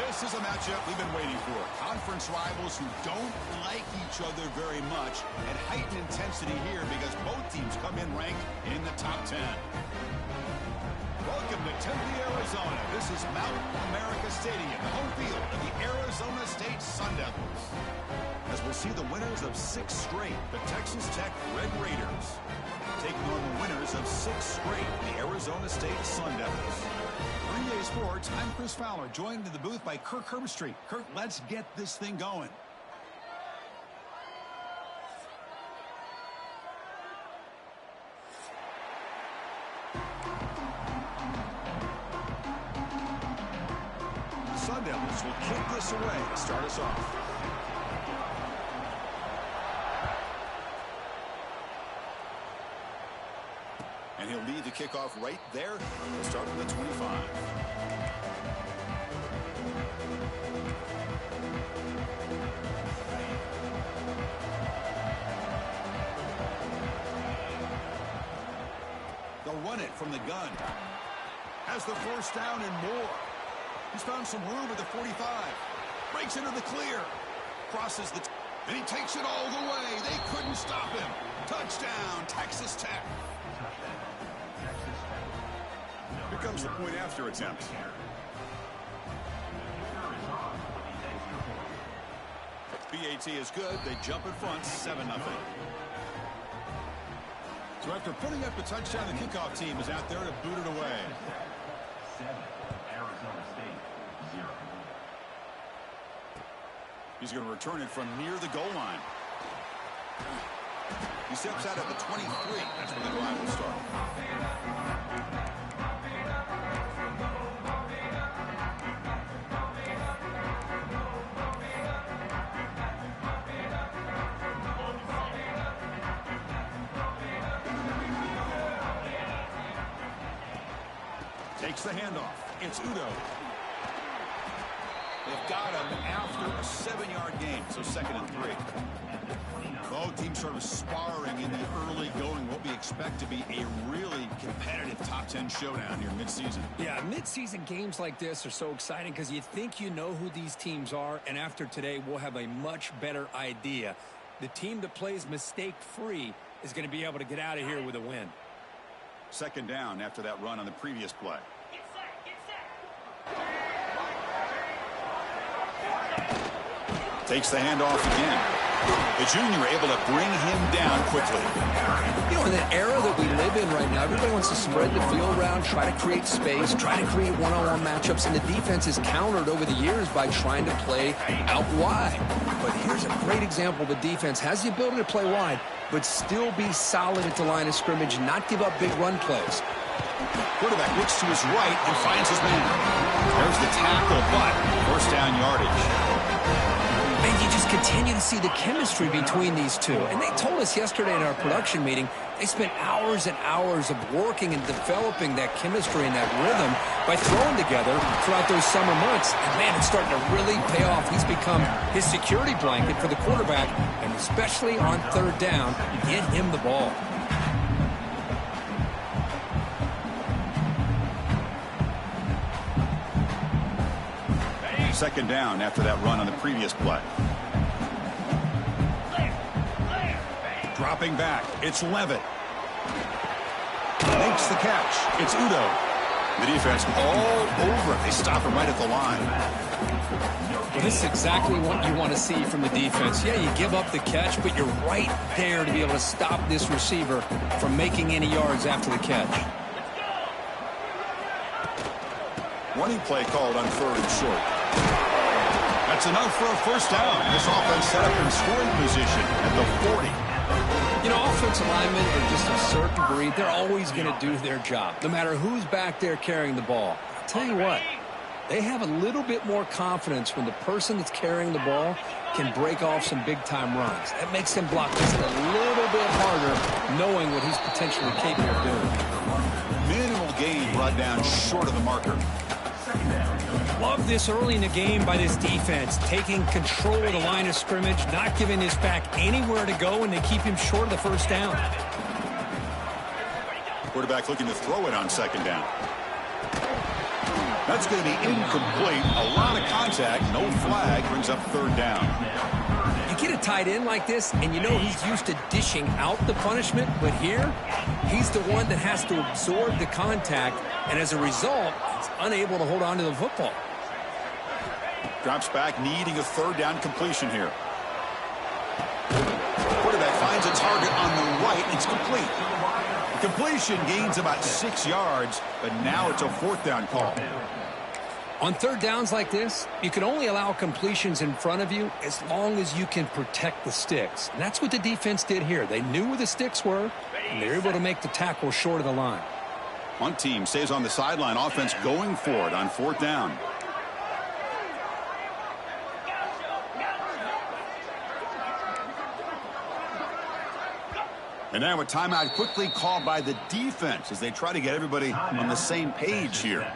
This is a matchup we've been waiting for. Conference rivals who don't like each other very much, and heightened intensity here because both teams come in ranked in the top 10. Welcome to Tempe, Arizona. This is Mount America Stadium, the home field of the Arizona State Sun Devils. As we'll see the winners of 6 straight, the Texas Tech Red Raiders, taking on the winners of 6 straight, the Arizona State Sun Devils. 3A Sports, I'm Chris Fowler, joined in the booth by Kirk Herbstreit. Kirk, let's get this thing going. The Sun Devils will kick this away to start us off. And he'll lead the kickoff right there. We'll start from the 25. They'll run it from the gun. Has the first down and more. He's found some room at the 45. Breaks into the clear. Crosses the... and he takes it all the way. They couldn't stop him. Touchdown, Texas Tech. Here comes the point after attempt. BAT is good. They jump in front, 7-0. So after putting up the touchdown, the kickoff team is out there to boot it away. 7, Arizona State, 0. He's going to return it from near the goal line. He steps out at the 23. That's where the drive will start. Takes the handoff. It's Udo. They've got him after a 7-yard gain, so 2nd and 3. Both teams sort of sparring in the early going, what we expect to be a really competitive top 10 showdown here midseason. Yeah, midseason games like this are so exciting because you think you know who these teams are, and after today, we'll have a much better idea. The team that plays mistake-free is going to be able to get out of here with a win. 2nd down after that run on the previous play. Takes the handoff again. The junior able to bring him down quickly. You know, in the era that we live in right now, everybody wants to spread the field around, try to create space, try to create one-on-one matchups, and the defense is countered over the years by trying to play out wide. But here's a great example. The defense has the ability to play wide, but still be solid at the line of scrimmage and not give up big run plays. Quarterback looks to his right and finds his man. There's the tackle, but first down yardage. And you just continue to see the chemistry between these two. And they told us yesterday in our production meeting, they spent hours and hours of working and developing that chemistry and that rhythm by throwing together throughout those summer months. And, man, it's starting to really pay off. He's become his security blanket for the quarterback, and especially on 3rd down, get him the ball. Second down after that run on the previous play. Dropping back, it's Levitt. Makes the catch. It's Udo. The defense all over it. They stop him right at the line. Well, this is exactly what you want to see from the defense. Yeah, you give up the catch, but you're right there to be able to stop this receiver from making any yards after the catch. Running play called on 3rd and short. That's enough for a first down. This offense set up in scoring position at the 40. You know, offensive linemen are just a certain breed. They're always going to do their job, no matter who's back there carrying the ball. I'll tell you what, they have a little bit more confidence when the person that's carrying the ball can break off some big-time runs. That makes them block just a little bit harder, knowing what he's potentially capable of doing. Minimal gain brought down short of the marker. Love this early in the game by this defense, taking control of the line of scrimmage, not giving this back anywhere to go, and they keep him short of the first down. Quarterback looking to throw it on 2nd down. That's going to be incomplete. A lot of contact. No flag. Brings up third down. You get a tight end like this, and you know he's used to dishing out the punishment, but here, he's the one that has to absorb the contact, and as a result, he's unable to hold on to the football. Drops back, needing a third down completion here. Quarterback finds a target on the right. It's complete. The completion gains about 6 yards, but now it's a fourth down call. On third downs like this, you can only allow completions in front of you as long as you can protect the sticks. And that's what the defense did here. They knew where the sticks were, and they were able to make the tackle short of the line. One team stays on the sideline. Offense going for it on fourth down. And now a timeout quickly called by the defense as they try to get everybody on the same page here.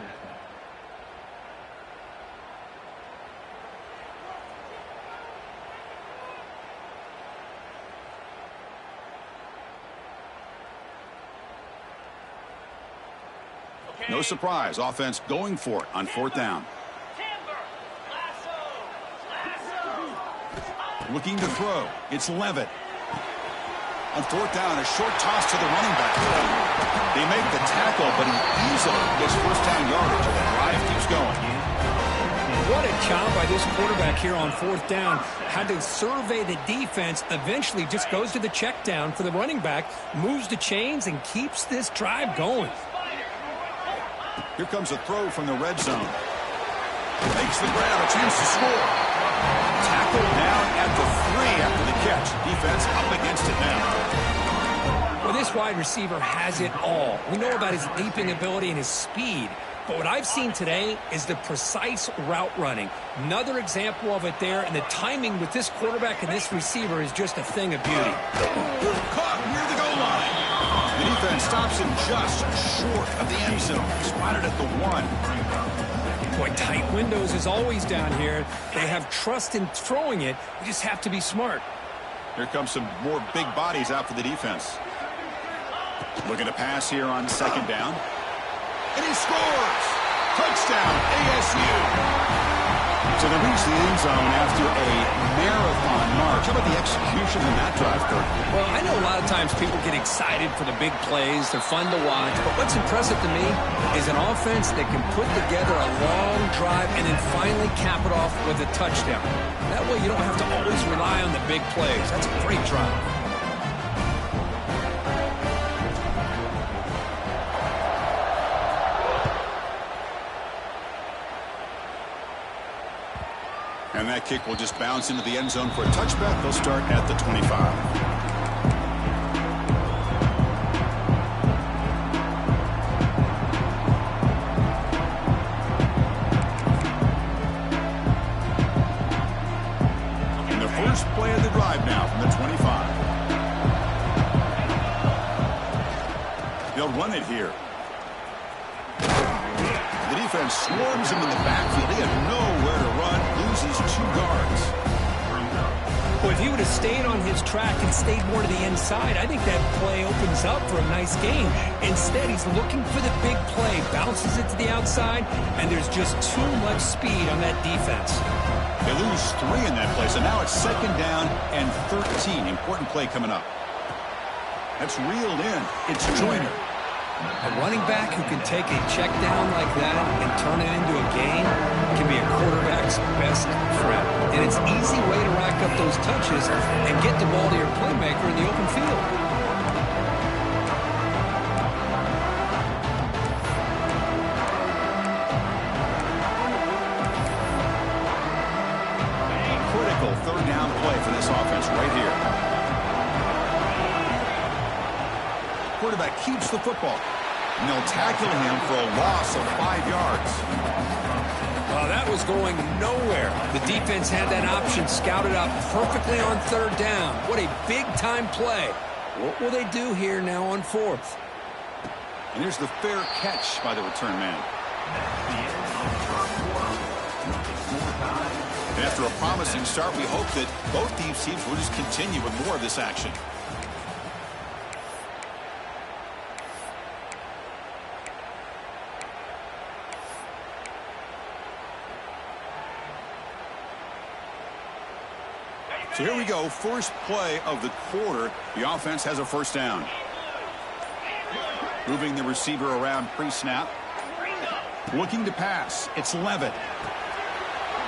No surprise, offense going for it on fourth down. Looking to throw. It's Levitt. On fourth down, a short toss to the running back. They make the tackle, but he easily gets first down yardage, and the drive keeps going. What a job by this quarterback here on fourth down. Had to survey the defense, eventually just goes to the check down for the running back, moves the chains, and keeps this drive going. Here comes a throw from the red zone. Makes the grab, a chance to score. Tackled down at the 3 after the catch. Defense up against it now. Well, this wide receiver has it all. We know about his leaping ability and his speed, but what I've seen today is the precise route running. Another example of it there, and the timing with this quarterback and this receiver is just a thing of beauty. Caught near the goal line. The defense stops him just short of the end zone. Spotted at the 1. Boy, tight windows is always down here. They have trust in throwing it. You just have to be smart. Here comes some more big bodies out for the defense. Looking to pass here on second down. And he scores! Touchdown, ASU! So they reach the end zone after a marathon march. How about the execution in that drive, Kurt? Well, I know a lot of times people get excited for the big plays. They're fun to watch. But what's impressive to me is an offense that can put together a long drive and then finally cap it off with a touchdown. That way you don't have to always rely on the big plays. That's a great drive. And that kick will just bounce into the end zone for a touchback. They'll start at the 25. First play of the drive now from the 25. They'll run it here. The defense swarms him in the backfield. He had nowhere to run. Loses 2 guards. Well, if he would have stayed on his track and stayed more to the inside, I think that play opens up for a nice game. Instead, he's looking for the big play. Bounces it to the outside, and there's just too much speed on that defense. They lose 3 in that play, so now it's second down and 13. Important play coming up. That's reeled in. It's Joyner. A running back who can take a check down like that and turn it into a gain can be a quarterback's best friend. And it's an easy way to rack up those touches and get the ball to your playmaker in the open field. Third down play for this offense right here. Quarterback keeps the football, and they'll tackle him for a loss of 5 yards. Well, that was going nowhere. The defense had that option scouted up perfectly on third down. What a big-time play. What will they do here now on fourth? And here's the fair catch by the return man. After a promising start, we hope that both these teams will just continue with more of this action. So here we go, first play of the quarter. The offense has a first down. Moving the receiver around pre-snap. Looking to pass. It's Levitt.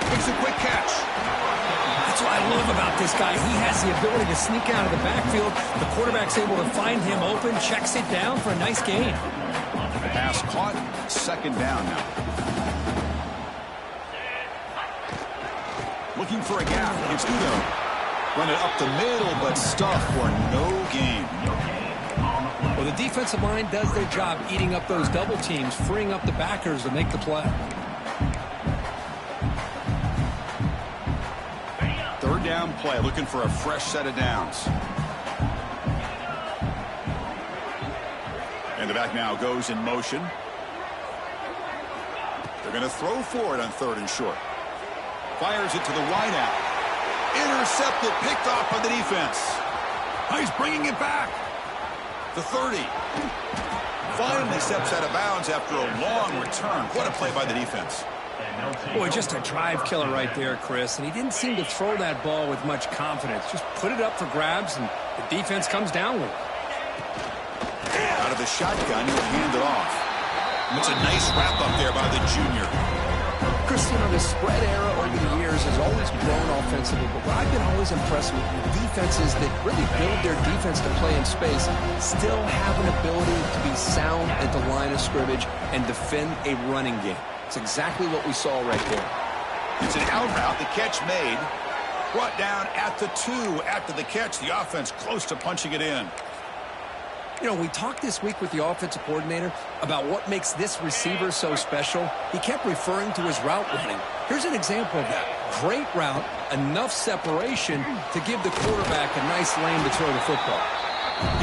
Makes a quick catch. That's what I love about this guy. He has the ability to sneak out of the backfield. The quarterback's able to find him open, checks it down for a nice gain. Pass caught. Second down now. Looking for a gap. It's Udo. Run it up the middle, but stuffed for no gain. Well, the defensive line does their job eating up those double teams, freeing up the backers to make the play. Third down play, looking for a fresh set of downs. And the back now goes in motion. They're going to throw for it on third and short. Fires it to the wideout. Intercepted, picked off by the defense. He's bringing it back. The 30. Finally steps out of bounds after a long return. What a play by the defense. Boy, just a drive killer right there, Chris. And he didn't seem to throw that ball with much confidence. Just put it up for grabs, and the defense comes down with it. Out of the shotgun, he'll hand it off. It's a nice wrap-up there by the junior. Chris, you know, the spread era over the years has always grown offensively, but what I've been always impressed with defenses that really build their defense to play in space still have an ability to be sound at the line of scrimmage and defend a running game. It's exactly what we saw right there. It's an out route. The catch made. Brought down at the 2 after the catch. The offense close to punching it in. You know, we talked this week with the offensive coordinator about what makes this receiver so special. He kept referring to his route running. Here's an example of that. Great route, enough separation to give the quarterback a nice lane to throw the football.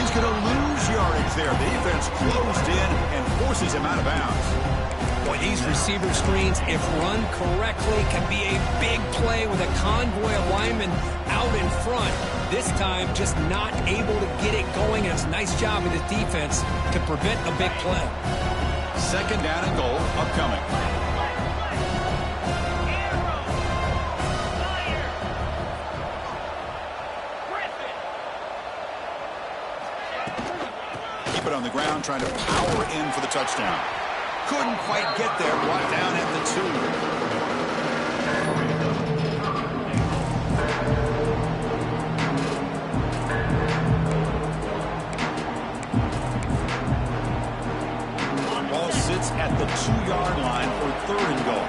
He's going to lose yardage there. The defense closed in and forces him out of bounds. Boy, these receiver screens, if run correctly, can be a big play with a convoy of linemen out in front. This time, just not able to get it going. And it's a nice job of the defense to prevent a big play. Second down and goal upcoming. Keep it on the ground, trying to power in for the touchdown. Couldn't quite get there, brought down at the 2. At the 2-yard line for third and goal.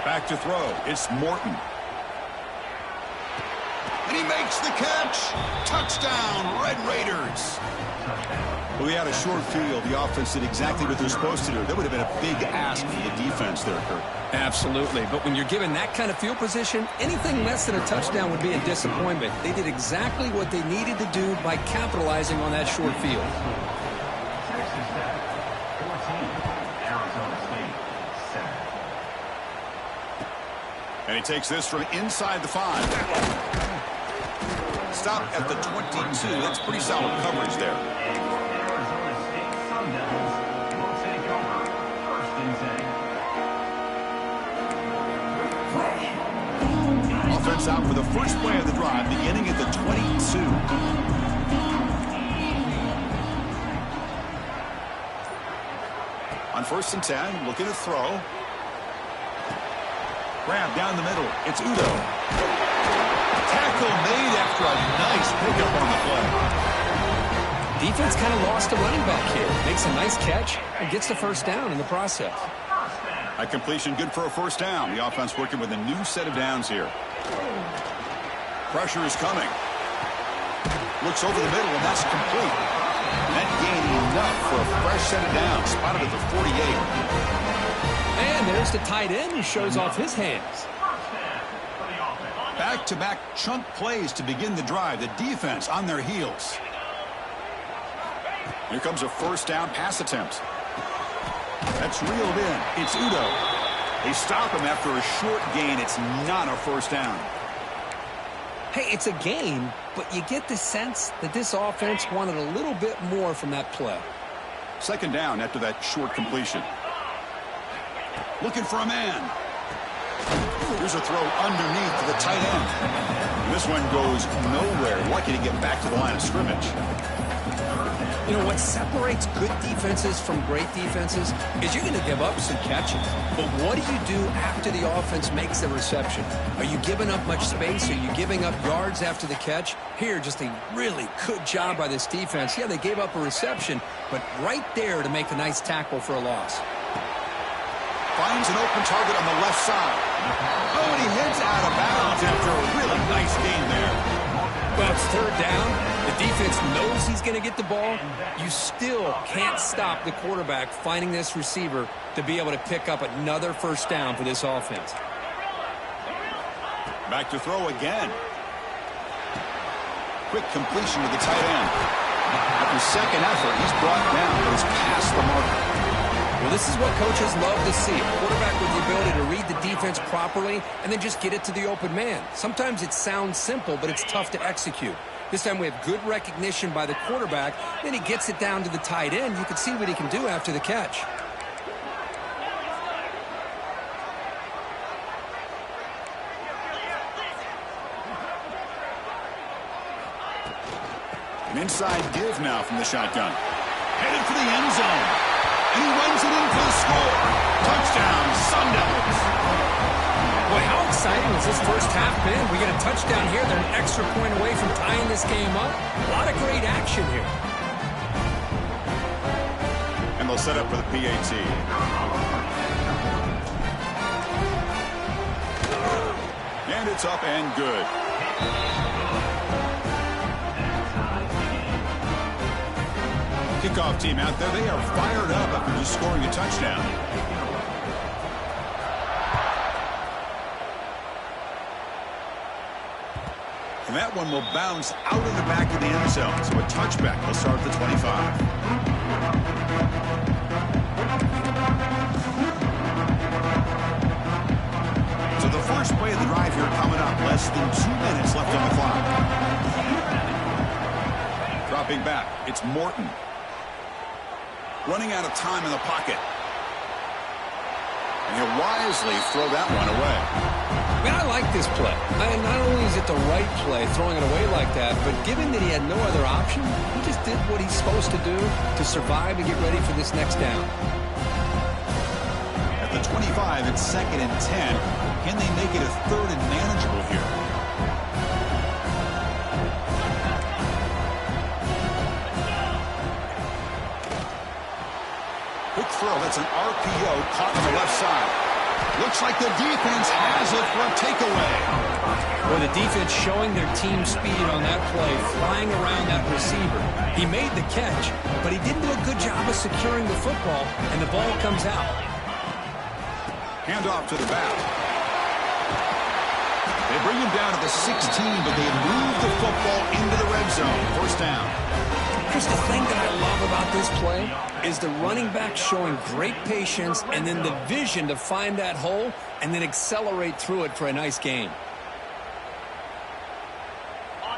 Back to throw. It's Morton. And he makes the catch. Touchdown, Red Raiders. Well, we had a short field. The offense did exactly what they're supposed to do. That would have been a big ask for the defense there, Kurt. Absolutely. But when you're given that kind of field position, anything less than a touchdown would be a disappointment. They did exactly what they needed to do by capitalizing on that short field. Texas Tech, 14. Arizona State, 7. And he takes this from inside the 5. Stop at the 22. That's pretty solid coverage there. Arizona State Sun Devils will take over first and 10. Offense out for the first play of the drive, beginning at the 22. On first and 10, looking to throw. Grab down the middle. It's Udo. Tackle made after a nice pickup on the play. Defense kind of lost a running back here. Makes a nice catch and gets the first down in the process. A completion good for a first down. The offense working with a new set of downs here. Pressure is coming. Looks over the middle, and that's complete. Net gain enough for a fresh set of downs. Spotted at the 48. And there's the tight end who shows off his hands. Back-to-back chunk plays to begin the drive. The defense on their heels. Here comes a first down pass attempt. That's reeled in. It's Udo. They stop him after a short gain. It's not a first down. Hey, it's a gain, but you get the sense that this offense wanted a little bit more from that play. Second down after that short completion. Looking for a man. Here's a throw underneath to the tight end. This one goes nowhere. Lucky to get back to the line of scrimmage. You know, what separates good defenses from great defenses is you're going to give up some catches. But what do you do after the offense makes the reception? Are you giving up much space? Are you giving up yards after the catch? Here, just a really good job by this defense. Yeah, they gave up a reception, but right there to make a nice tackle for a loss. Finds an open target on the left side. Oh, and he heads out of bounds after a really nice gain there. Well, it's third down. The defense knows he's going to get the ball. You still can't stop the quarterback finding this receiver to be able to pick up another first down for this offense. Back to throw again. Quick completion to the tight end. After second effort, he's brought down, but he's past the marker. Well, this is what coaches love to see. A quarterback with the ability to read the defense properly and then just get it to the open man. Sometimes it sounds simple, but it's tough to execute. This time we have good recognition by the quarterback. Then he gets it down to the tight end. You can see what he can do after the catch. An inside give now from the shotgun. Headed for the end zone. And he runs it in for the score. Touchdown, Sun Devils. Boy, how exciting has this first half been? We get a touchdown here. They're an extra point away from tying this game up. A lot of great action here. And they'll set up for the PAT. And it's up and good. Kickoff team out there. They are fired up after just scoring a touchdown. And that one will bounce out of the back of the end zone. So a touchback will start at the 25. So the first play of the drive here coming up. Less than 2 minutes left on the clock. Dropping back, it's Morton. Running out of time in the pocket. And he'll wisely throw that one away. Man, I like this play. Not only is it the right play, throwing it away like that, but given that he had no other option, he just did what he's supposed to do to survive and get ready for this next down. At the 25, it's 2nd and 10. Can they make it a 3rd and manageable here? Quick throw. That's an RPO caught on the left side. Looks like the defense has it for a takeaway. Well, the defense showing their team speed on that play, flying around that receiver. He made the catch, but he didn't do a good job of securing the football, and the ball comes out. Hand off to the back. They bring him down to the 16, but they move the football into the red zone. First down. Here's the thing that I love about this play is the running back showing great patience and then the vision to find that hole and then accelerate through it for a nice gain.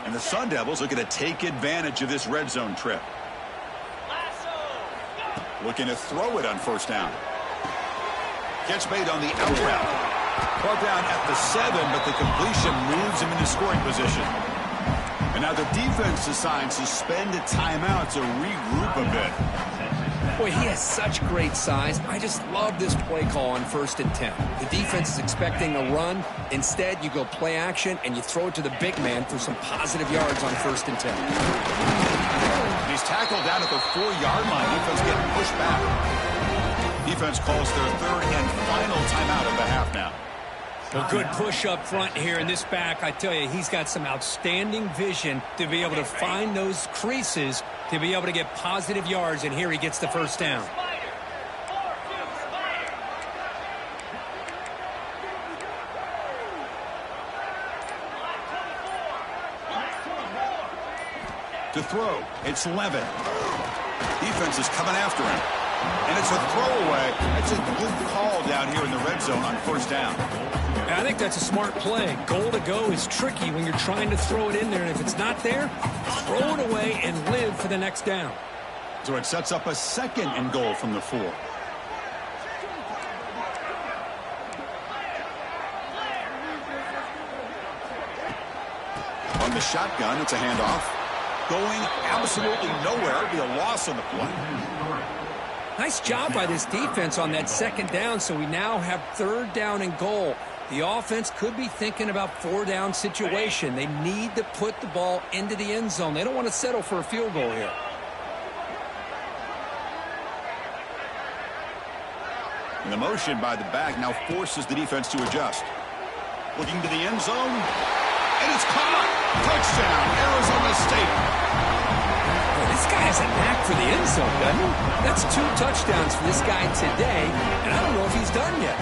And the Sun Devils looking to take advantage of this red zone trip. Looking to throw it on first down. Catch made on the out route. Brought down at the 7, but the completion moves him into scoring position. And now the defense decides to spend a timeout to regroup a bit. Boy, he has such great size. I just love this play call on 1st and 10. The defense is expecting a run. Instead, you go play action, and you throw it to the big man for some positive yards on 1st and 10. He's tackled down at the 4-yard line. Defense getting pushed back. Defense calls their 3rd and final timeout of the half now. A good push up front here in this back. I tell you, he's got some outstanding vision to be able to find those creases to be able to get positive yards, and here he gets the first down. To throw, it's Levin. Defense is coming after him. And it's a throwaway. That's a good call down here in the red zone on first down. I think that's a smart play. Goal to go is tricky when you're trying to throw it in there. And if it's not there, throw it away and live for the next down. So it sets up a 2nd and goal from the 4. the shotgun. It's a handoff. Going absolutely nowhere. It'll be a loss on the play. Nice job by this defense on that second down, so we now have third down and goal. The offense could be thinking about four-down situation. They need to put the ball into the end zone. They don't want to settle for a field goal here. And the motion by the back now forces the defense to adjust. Looking to the end zone. And it's caught. Touchdown, Arizona State. Well, this guy has a knack for the end zone, doesn't he? That's 2 touchdowns for this guy today, and I don't know if he's done yet.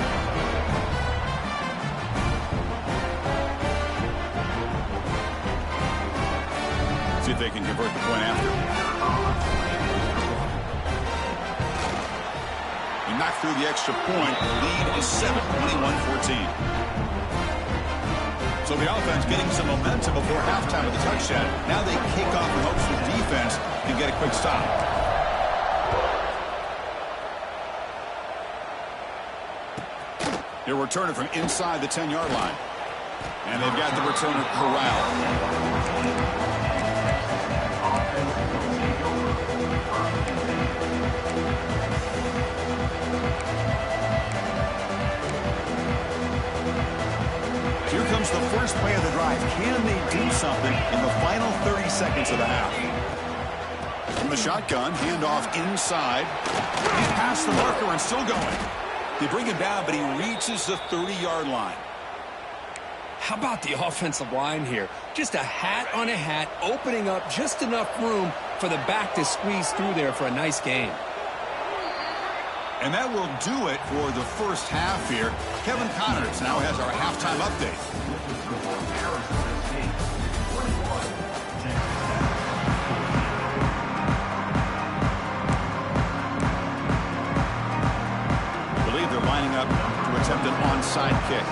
See if they can convert the point after. He knocked through the extra point. The lead is 7, 21-14. So the offense getting some momentum before halftime with the touchdown. Now they kick off in hopes the defense can get a quick stop. They're returning from inside the 10-yard line. And they've got the returner corralled. Here comes the first play of the drive. Can they do something in the final 30 seconds of the half? From the shotgun, handoff inside. He's past the marker and still going. They bring him down, but he reaches the 30-yard line. How about the offensive line here? Just a hat on a hat, opening up just enough room for the back to squeeze through there for a nice gain. And that will do it for the first half here. Kevin Connors now has our halftime update. I believe they're lining up to attempt an onside kick.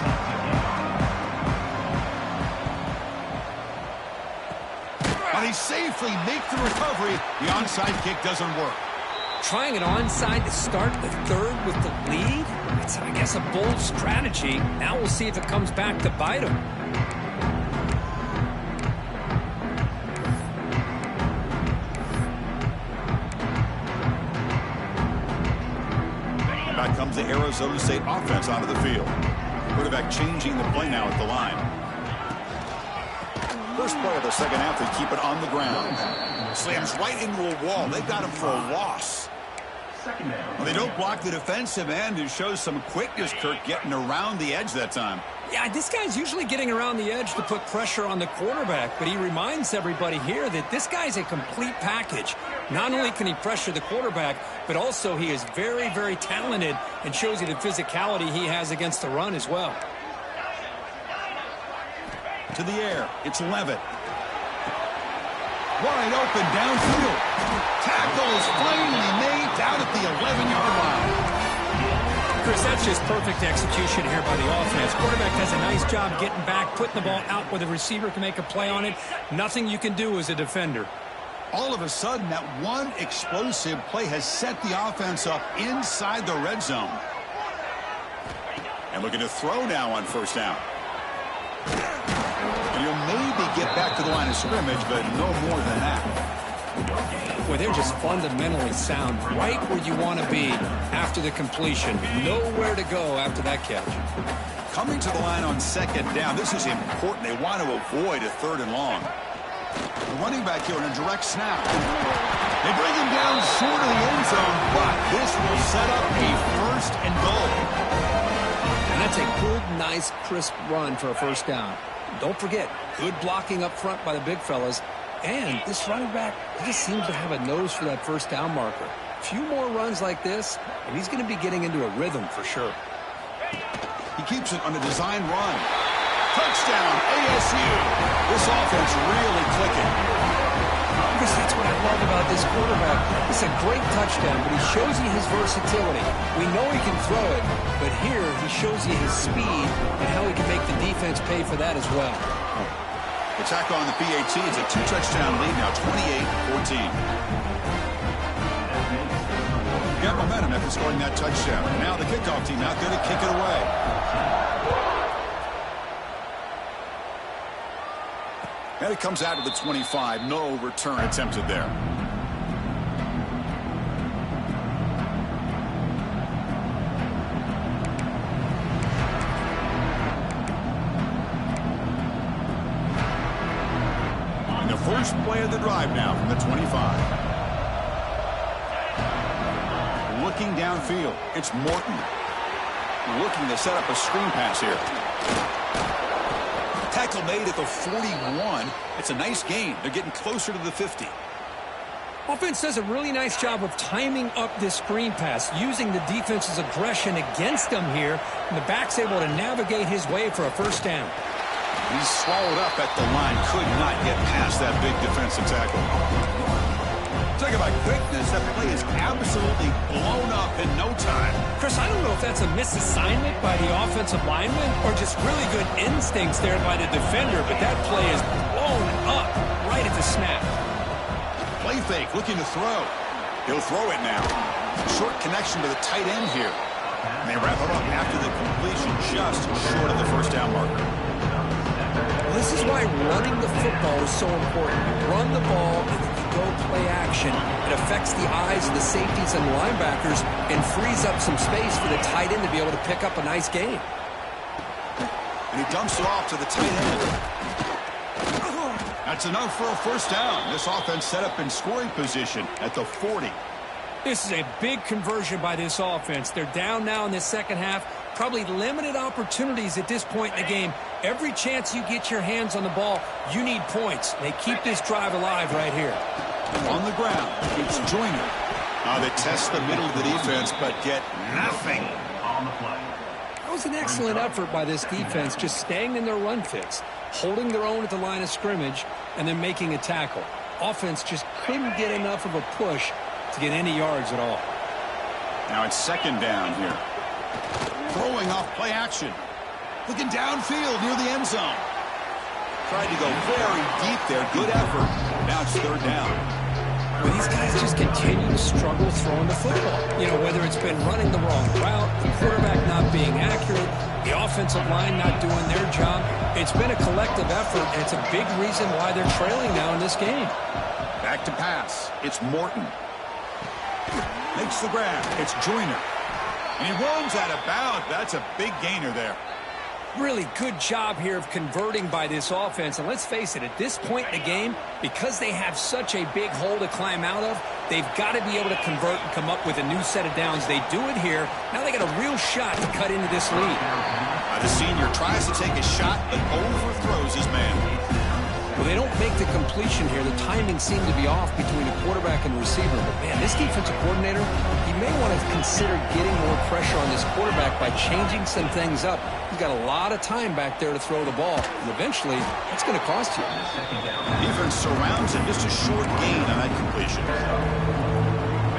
And they safely make the recovery. The onside kick doesn't work. Trying it onside to start the third with the lead? It's, I guess, a bold strategy. Now we'll see if it comes back to bite them. Back comes the Arizona State offense onto the field. Quarterback changing the play now at the line. First play of the second half, they keep it on the ground. Slams right into a wall. They've got him for a loss. Well, they don't block the defensive end. It shows some quickness, Kirk, getting around the edge that time. Yeah, this guy's usually getting around the edge to put pressure on the quarterback, but he reminds everybody here that this guy's a complete package. Not only can he pressure the quarterback, but also he is very, very talented and shows you the physicality he has against the run as well. To the air, it's Levitt. Wide open downfield. Tackle is finally made down at the 11-yard line. Chris, that's just perfect execution here by the offense. Quarterback does a nice job getting back, putting the ball out where the receiver can make a play on it. Nothing you can do as a defender. All of a sudden, that one explosive play has set the offense up inside the red zone. And looking to throw now on first down. And you'll maybe get back to the line of scrimmage, but no more than that. Boy, they're just fundamentally sound, right where you want to be after the completion. Nowhere to go after that catch. Coming to the line on second down, this is important. They want to avoid a third and long. The running back here in a direct snap. They bring him down short of the end zone, but this will set up a first and goal. And that's a good, nice, crisp run for a first down. Don't forget, good blocking up front by the big fellas. And this running back, he just seems to have a nose for that first down marker. A few more runs like this, and he's going to be getting into a rhythm for sure. He keeps it on a design run. Touchdown, ASU. This offense really clicking. Because that's what I love about this quarterback. It's a great touchdown, but he shows you his versatility. We know he can throw it, but here he shows you his speed and how he can make the defense pay for that as well. Attack on the PAT. It's a 2-touchdown lead now, 28-14. Got momentum after scoring that touchdown. Now the kickoff team out there to kick it away. And it comes out to the 25. No return attempted there. And the first play of the drive now from the 25. Looking downfield, it's Morton. Looking to set up a screen pass here. Tackle made at the 41. It's a nice gain. They're getting closer to the 50. Offense does a really nice job of timing up this screen pass, using the defense's aggression against them here, and the back's able to navigate his way for a first down. He's swallowed up at the line. Could not get past that big defensive tackle. Talk about quickness. That play is absolutely blown up in no time. Chris, I don't know if that's a misassignment by the offensive lineman or just really good instincts there by the defender, but that play is blown up right at the snap. Play fake, looking to throw. He'll throw it now. Short connection to the tight end here. And they wrap it up after the completion, just short of the first down marker. This is why running the football is so important. You run the ball, and then you go play action. It affects the eyes of the safeties and linebackers and frees up some space for the tight end to be able to pick up a nice gain. And he dumps it off to the tight end. That's enough for a first down. This offense set up in scoring position at the 40. This is a big conversion by this offense. They're down now in the second half. Probably limited opportunities at this point in the game. Every chance you get your hands on the ball, you need points. They keep this drive alive right here. On the ground, it's Joyner. They test the middle of the defense, but get nothing On the play. That was an excellent effort by this defense, just staying in their run fits, holding their own at the line of scrimmage, and then making a tackle. Offense just couldn't get enough of a push to get any yards at all. Now it's second down here. Throwing off play action. Looking downfield near the end zone. Tried to go very deep there. Good effort. Now it's third down. Well, these guys just continue to struggle throwing the football. You know, whether it's been running the wrong route, the quarterback not being accurate, the offensive line not doing their job. It's been a collective effort, and it's a big reason why they're trailing now in this game. Back to pass. It's Morton. Makes the grab. It's Joyner. And he runs out of bounds. That's a big gainer there. Really good job here of converting by this offense. And let's face it, at this point in the game, because they have such a big hole to climb out of, they've got to be able to convert and come up with a new set of downs. They do it here. Now they got a real shot to cut into this lead. The senior tries to take a shot, but overthrows his man. Well, they don't make the completion here. The timing seemed to be off between a quarterback and receiver. But, man, this defensive coordinator, he may want to consider getting more pressure on this quarterback by changing some things up. He's got a lot of time back there to throw the ball. And eventually, that's going to cost you. Defense surrounds him. Just a short gain on that completion.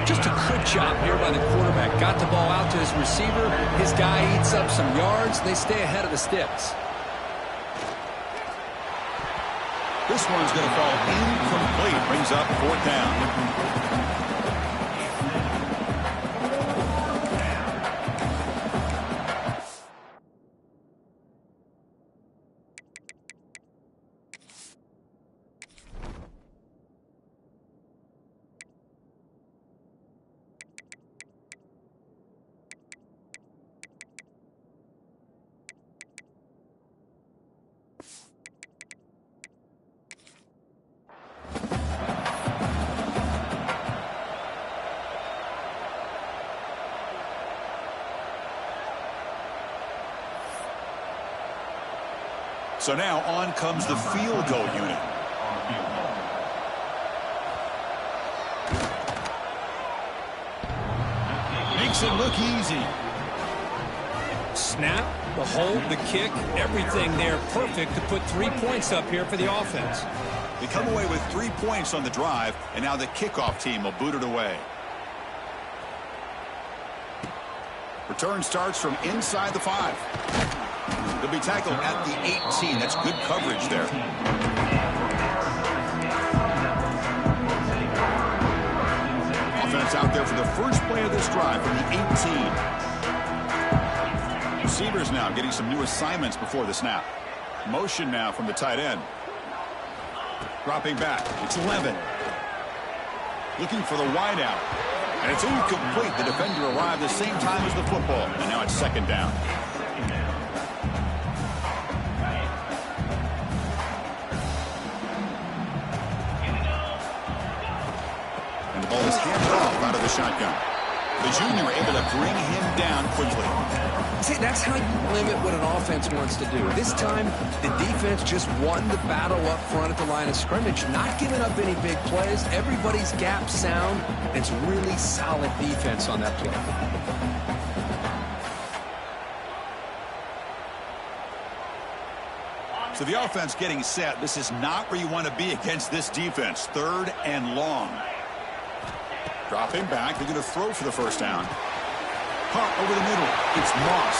Just a good job here by the quarterback. Got the ball out to his receiver. His guy eats up some yards. They stay ahead of the sticks. This one's going to fall incomplete. Brings up fourth down. So now on comes the field goal unit. Makes it look easy. Snap, the hold, the kick, everything there perfect to put 3 points up here for the offense. They come away with 3 points on the drive, and now the kickoff team will boot it away. Return starts from inside the 5. They'll be tackled at the 18. That's good coverage there. Offense out there for the first play of this drive from the 18. Receivers now getting some new assignments before the snap. Motion now from the tight end. Dropping back. It's Levin. Looking for the wide out. And it's incomplete. The defender arrived the same time as the football. And now it's second down. And the ball is handed off out of the shotgun. The junior able to bring him down quickly. See, that's how you limit what an offense wants to do. This time, the defense just won the battle up front at the line of scrimmage, not giving up any big plays. Everybody's gap sound. It's really solid defense on that play. So the offense getting set. This is not where you want to be against this defense. Third and long. Dropping back. They're going to throw for the first down. Caught over the middle. It's Moss.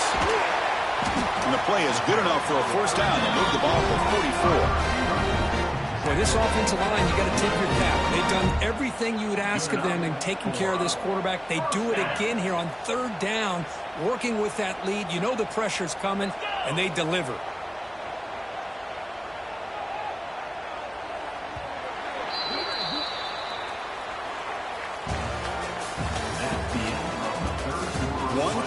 And the play is good enough for a first down. They'll move the ball for 44. Boy, this offensive line, you got to tip your cap. They've done everything you would ask of them in taking care of this quarterback. They do it again here on third down, working with that lead. You know the pressure's coming, and they deliver.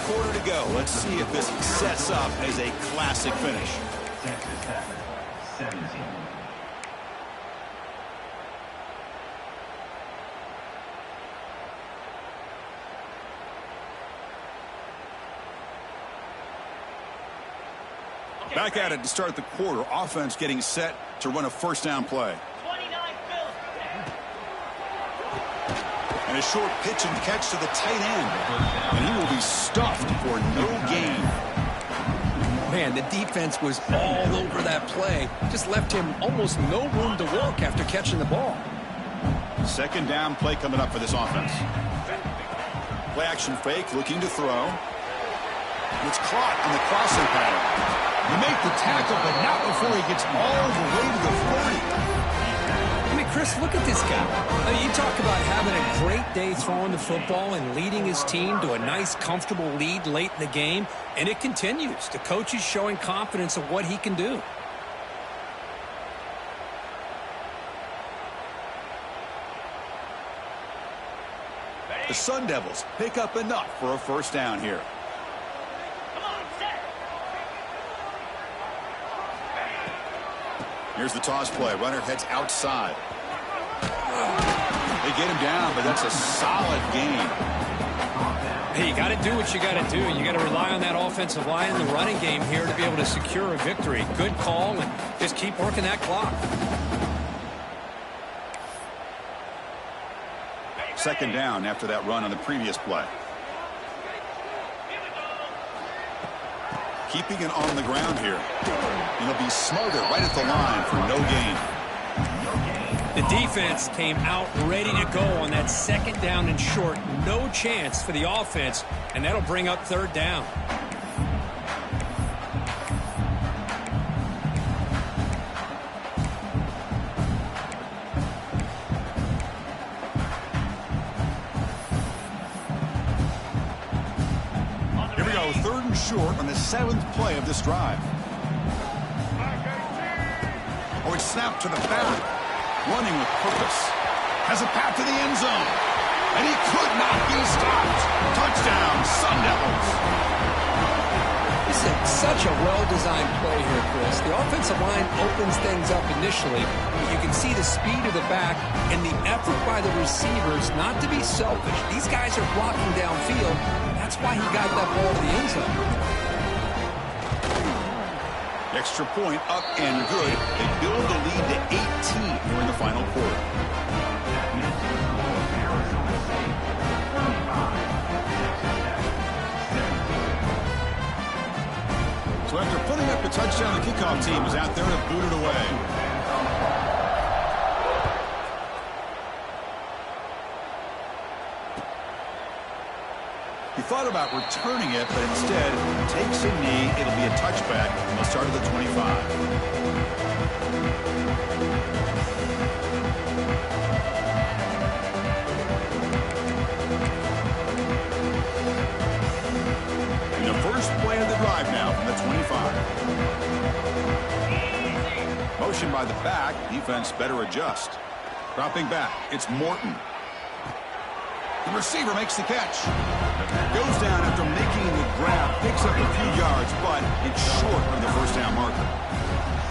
Quarter to go. Let's see if this sets up as a classic finish. Texas Tech, 17. Back at it to start the quarter. Offense getting set to run a first down play. And a short pitch and catch to the tight end. And he will be stuffed for no gain. Man, the defense was all over that play. Just left him almost no room to work after catching the ball. Second down play coming up for this offense. Play action fake, looking to throw. It's caught on the crossing pattern. You make the tackle, but not before he gets all the way to the 40. I mean, Chris, look at this guy. You talk about having a great day throwing the football and leading his team to a nice, comfortable lead late in the game, and it continues. The coach is showing confidence of what he can do. The Sun Devils pick up enough for a first down here. Here's the toss play. Runner heads outside. They get him down, but that's a solid gain. Hey, you got to do what you got to do. You got to rely on that offensive line in the running game here to be able to secure a victory. Good call, and just keep working that clock. Second down after that run on the previous play. Keeping it on the ground here. And he'll be smothered right at the line for no gain. The defense came out ready to go on that second down and short. No chance for the offense, and that'll bring up third down. Here we go, third and short on the 7th play of this drive. Oh, it's snapped to the back. Running with purpose. Has a path to the end zone. And he could not be stopped. Touchdown, Sun Devils. This is such a well-designed play here, Chris. The offensive line opens things up initially, but you can see the speed of the back and the effort by the receivers not to be selfish. These guys are blocking downfield. That's why he got that ball to the end zone. Extra point up and good. They build the lead to 18 here in the final quarter. So after putting up the touchdown, the kickoff team is out there to boot it away. He thought about returning it, but instead takes a knee. It'll be a touchback, and they'll start at the 25. And the first play of the drive now from the 25. motion by the back. Defense better adjust. Dropping back, it's Morton. The receiver makes the catch. Goes down after making the grab. Picks up a few yards, but it's short of the first down marker.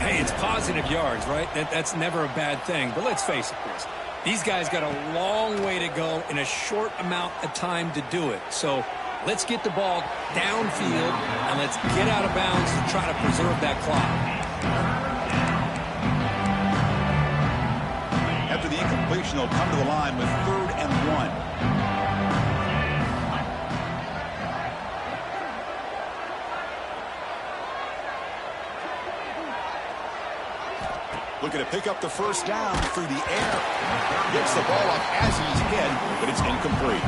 Hey, it's positive yards, right? That's never a bad thing. But let's face it, Chris. These guys got a long way to go in a short amount of time to do it. So let's get the ball downfield, and let's get out of bounds to try to preserve that clock. After the incompletion, they'll come to the line with 3rd and 1. Looking to pick up the first down through the air. Gets the ball up as he's hit, but it's incomplete.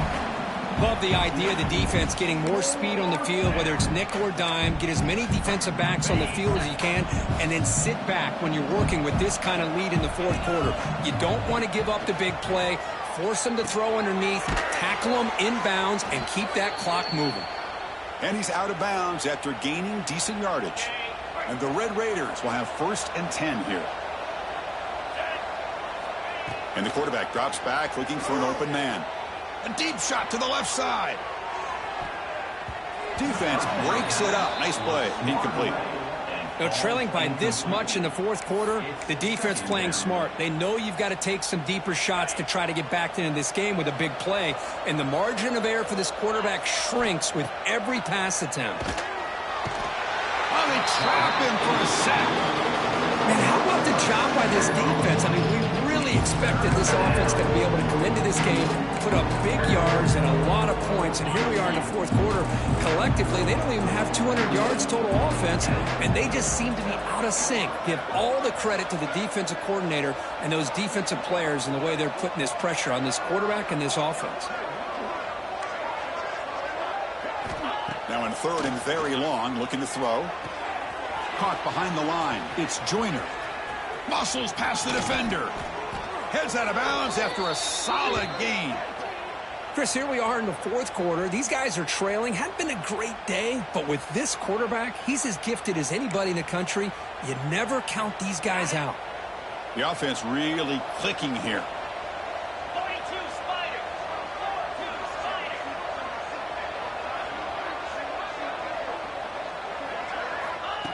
Love the idea of the defense getting more speed on the field, whether it's nickel or dime. Get as many defensive backs on the field as you can, and then sit back when you're working with this kind of lead in the fourth quarter. You don't want to give up the big play. Force them to throw underneath, tackle them inbounds, and keep that clock moving. And he's out of bounds after gaining decent yardage. And the Red Raiders will have 1st and 10 here. And the quarterback drops back looking for an open man. A deep shot to the left side. Defense breaks it up. Nice play. Incomplete. Now, trailing by this much in the fourth quarter, the defense playing smart. They know you've got to take some deeper shots to try to get back into this game with a big play. And the margin of error for this quarterback shrinks with every pass attempt. Oh, they trap him for a sack. And how about the job by this defense? I mean, we really expected this offense to be able to come into this game, put up big yards and a lot of points. And here we are in the fourth quarter. Collectively, they don't even have 200 yards total offense, and they just seem to be out of sync. Give all the credit to the defensive coordinator and those defensive players in the way they're putting this pressure on this quarterback and this offense. Now in 3rd and very long, looking to throw. Caught behind the line. It's Joyner. Muscles past the defender. Heads out of bounds after a solid gain. Chris, here we are in the fourth quarter. These guys are trailing. Hadn't been a great day, but with this quarterback, he's as gifted as anybody in the country. You never count these guys out. The offense really clicking here.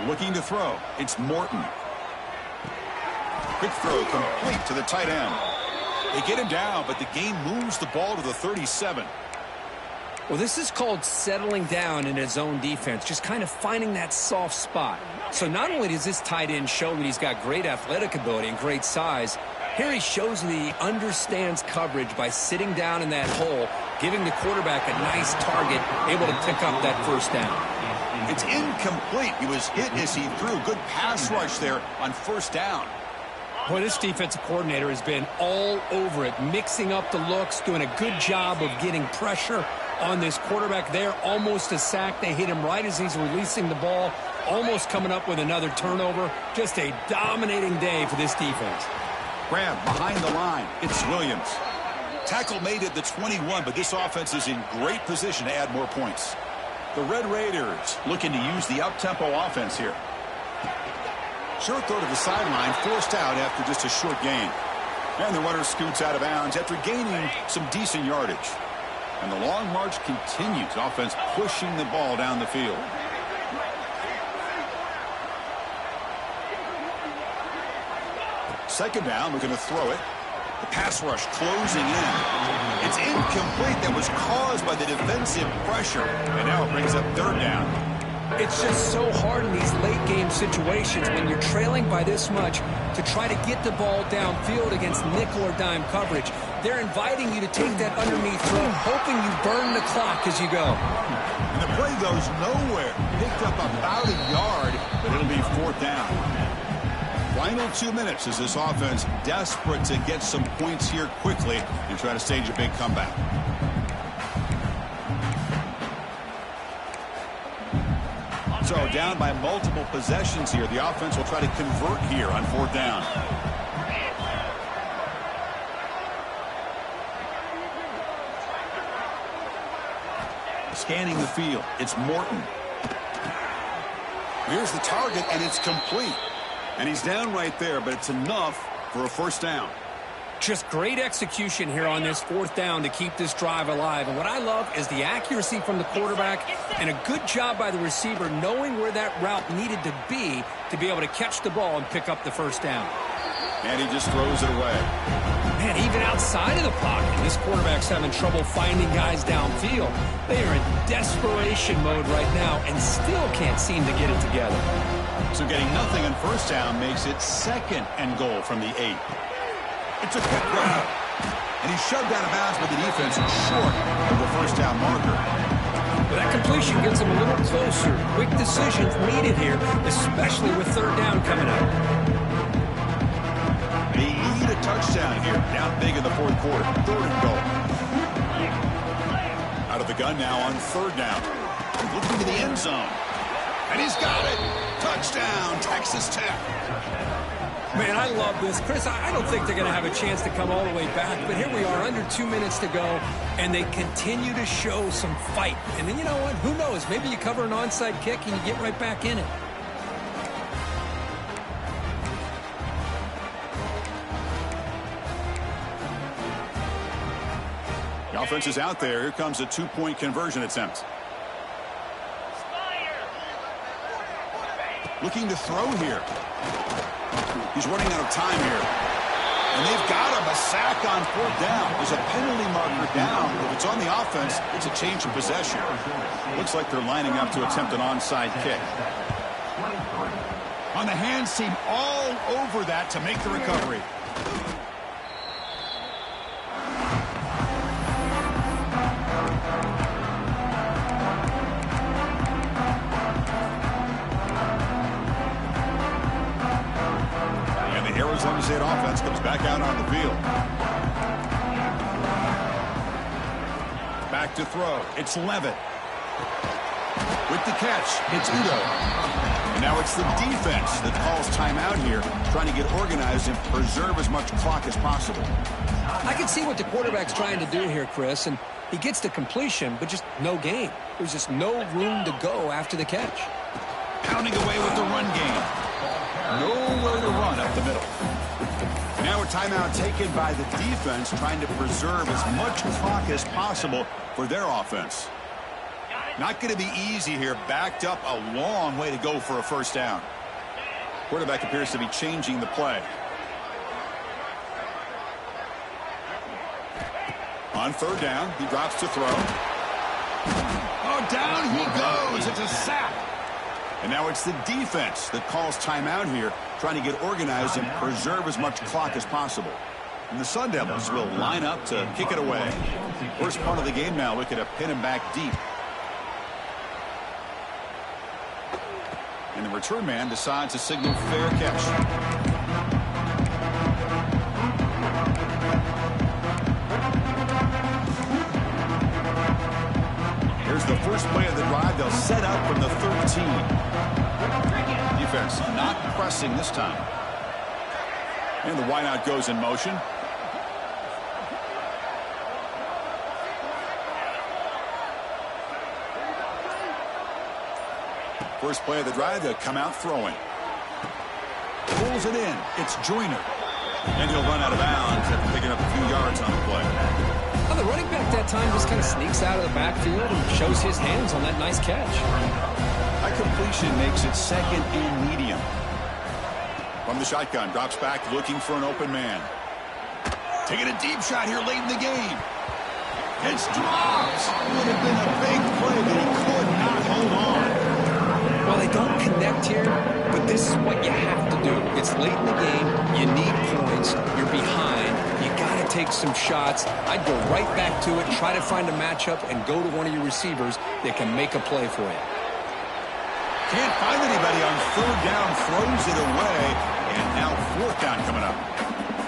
Looking to throw. It's Morton. Quick throw complete to the tight end. They get him down, but the gain moves the ball to the 37. Well, this is called settling down in his own defense, just kind of finding that soft spot. So not only does this tight end show that he's got great athletic ability and great size, here he shows that he understands coverage by sitting down in that hole, giving the quarterback a nice target, able to pick up that first down. It's incomplete. He was hit as he threw. Good pass rush there on first down. Boy, this defensive coordinator has been all over it, mixing up the looks, doing a good job of getting pressure on this quarterback there. Almost a sack. They hit him right as he's releasing the ball, almost coming up with another turnover. Just a dominating day for this defense. Grab behind the line. It's Williams. Tackle made at the 21, but this offense is in great position to add more points. The Red Raiders looking to use the up-tempo offense here. Short throw to the sideline, forced out after just a short gain. And the runner scoots out of bounds after gaining some decent yardage. And the long march continues. Offense pushing the ball down the field. Second down, we're going to throw it. The pass rush closing in. It's incomplete. That was caused by the defensive pressure. And now it brings up third down. It's just so hard in these late game situations when you're trailing by this much to try to get the ball downfield against nickel or dime coverage. They're inviting you to take that underneath throw, hoping you burn the clock as you go. And the play goes nowhere. Picked up about a yard, but it'll be fourth down. Final 2 minutes as this offense desperate to get some points here quickly and try to stage a big comeback. So down by multiple possessions here. The offense will try to convert here on fourth down. Scanning the field. It's Morton. Here's the target, and it's complete. And he's down right there, but it's enough for a first down. Just great execution here on this fourth down to keep this drive alive. And what I love is the accuracy from the quarterback and a good job by the receiver knowing where that route needed to be able to catch the ball and pick up the first down. And he just throws it away. Man, even outside of the pocket, this quarterback's having trouble finding guys downfield. They are in desperation mode right now and still can't seem to get it together. So getting nothing on first down makes it 2nd and goal from the 8. It's a quick grab. And he's shoved out of bounds by the defense short of the first down marker. But that completion gets him a little closer. Quick decisions needed here, especially with third down coming up. They need a touchdown here. Down big in the fourth quarter. 3rd and goal. Out of the gun now on 3rd down. Looking to the end zone. And he's got it. Touchdown, Texas Tech. Man, I love this. Chris, I don't think they're going to have a chance to come all the way back, but here we are, under 2 minutes to go, and they continue to show some fight. And then, you know what? Who knows? Maybe you cover an onside kick and you get right back in it. The offense is out there. Here comes a 2-point conversion attempt. Looking to throw here. He's running out of time here. And they've got him. A sack on 4th down. There's a penalty marker down. If it's on the offense, it's a change of possession. Looks like they're lining up to attempt an onside kick. On the hands team all over that to make the recovery. Arizona State offense comes back out on the field. Back to throw. It's Levitt. With the catch, it's Udo. And now it's the defense that calls timeout here, trying to get organized and preserve as much clock as possible. I can see what the quarterback's trying to do here, Chris, and he gets the completion, but just no gain. There's just no room to go after the catch. Pounding away with the run game. Nowhere to run up the middle. Now a timeout taken by the defense, trying to preserve as much clock as possible for their offense. Not going to be easy here. Backed up a long way to go for a first down. Quarterback appears to be changing the play. On 3rd down, he drops to throw. Oh, down he goes. It's a sack. And now it's the defense that calls timeout here, trying to get organized and preserve as much clock as possible. And the Sun Devils will line up to kick it away. First part of the game now, looking to pin him back deep. And the return man decides to signal fair catch. Here's the first play of the drive. They'll set up from the 13. Defense not pressing this time. And the wideout goes in motion. First play of the drive, they'll come out throwing. Pulls it in. It's Joyner. And he'll run out of bounds after picking up a few yards on the play. Well, the running back that time just kind of sneaks out of the backfield and shows his hands on that nice catch. That completion makes it 2nd and medium. From the shotgun, drops back looking for an open man. Taking a deep shot here late in the game. It's dropped. Would have been a big play, but he could not hold on. Well, they don't connect here, but this is what you have to do. It's late in the game. You need points. You're behind. You got to take some shots. I'd go right back to it, try to find a matchup, and go to one of your receivers that can make a play for you. Can't find anybody on 3rd down, throws it away, and now 4th down coming up.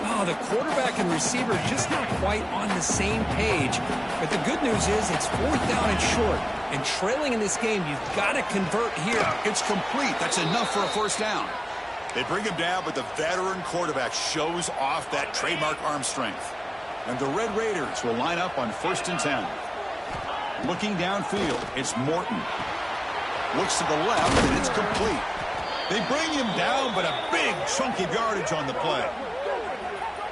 Oh, the quarterback and receiver just not quite on the same page. But the good news is it's 4th down and short. And trailing in this game, you've got to convert here. It's complete. That's enough for a first down. They bring him down, but the veteran quarterback shows off that trademark arm strength. And the Red Raiders will line up on 1st and 10. Looking downfield, it's Morton. Looks to the left, and it's complete. They bring him down, but a big chunk of yardage on the play.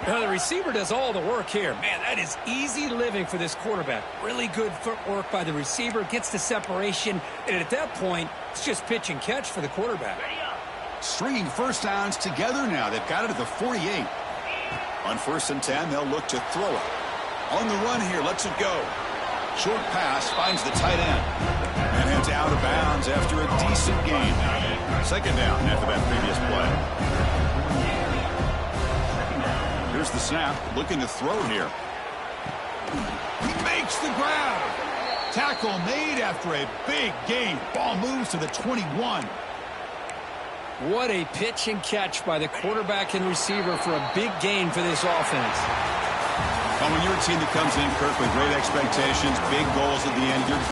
Now, the receiver does all the work here. Man, that is easy living for this quarterback. Really good footwork by the receiver, gets the separation, and at that point, it's just pitch and catch for the quarterback. Stringing first downs together now. They've got it at the 48. On 1st and 10, they'll look to throw it. On the run here, lets it go. Short pass, finds the tight end. And heads out of bounds after a decent gain. 2nd down after that previous play. Here's the snap, looking to throw here. He makes the grab. Tackle made after a big gain. Ball moves to the 21. What a pitch and catch by the quarterback and receiver for a big gain for this offense. Well, when you're a team that comes in, Kirk, with great expectations, big goals at the end, you're